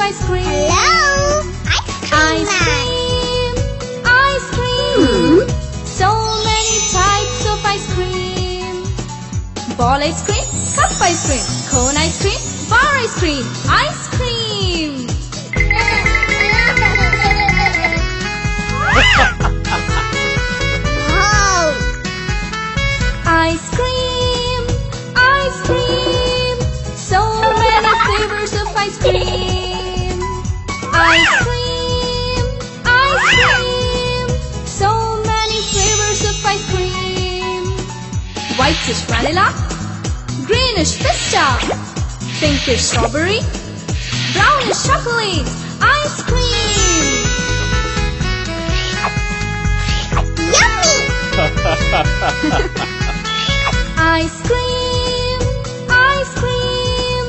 ice cream. Hello, Ice cream, ice cream. So many types of ice cream. Ball ice cream, cup ice cream, cone ice cream, bar ice cream, ice cream. Wow. Ice cream, ice cream. So many flavors of ice cream. Ice cream, ice cream. So many flavors of ice cream. Whitish vanilla, greenish pista, pinkish strawberry, brownish chocolate, ice cream. Yummy. Ice cream, ice cream.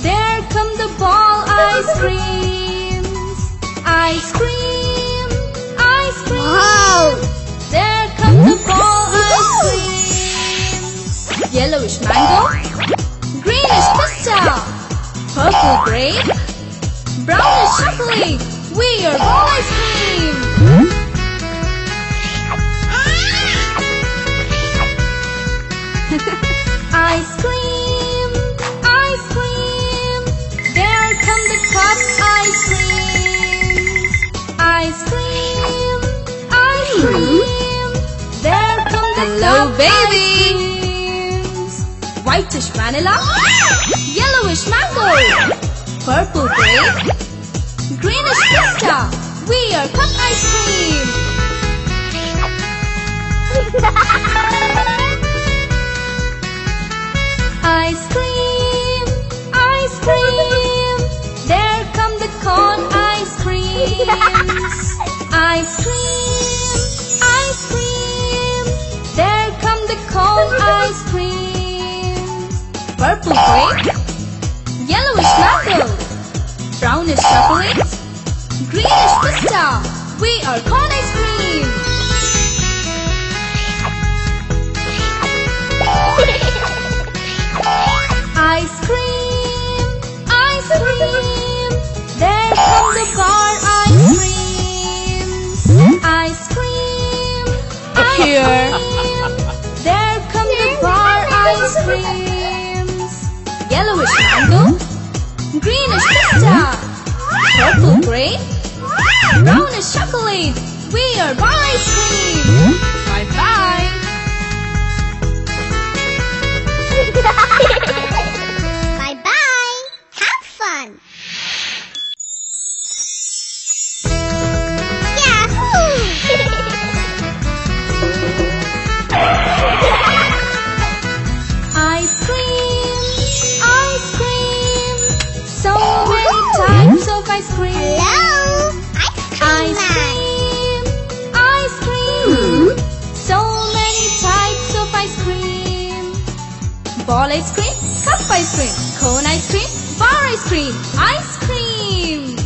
There come the ball ice creams. Ice cream, ice cream. Wow. There come the ball ice creams. Yellowish mango, greenish pista, purple grape, brownish chocolate. We are ball ice cream. Ice cream, ice cream. There come the cup ice creams. Ice cream, ice cream. There come the Hello, cup baby. ice creams. Whitish vanilla, yellowish mango, purple grape, greenish pista. We are cup ice cream. Ice cream, ice cream. There come the cone ice creams. Ice cream, ice cream. There come the cone ice creams. Purple grape, yellowish mango, brownish chocolate, greenish pista. We are cone ice cream. Ice cream, ice cream. There come the bar ice creams. Ice cream, ice Here. cream. There come the bar ice creams. Yellowish mango, greenish pista, purple grape, brownish chocolate. We are bar ice cream. Bye bye. Bye-bye. Have fun. Yahoo! Ice cream, ice cream. So many types of ice cream. Hello, Ice cream, ice cream. So many types of ice cream. Ball ice cream, cup ice cream, cone ice cream, bar ice cream, ice cream.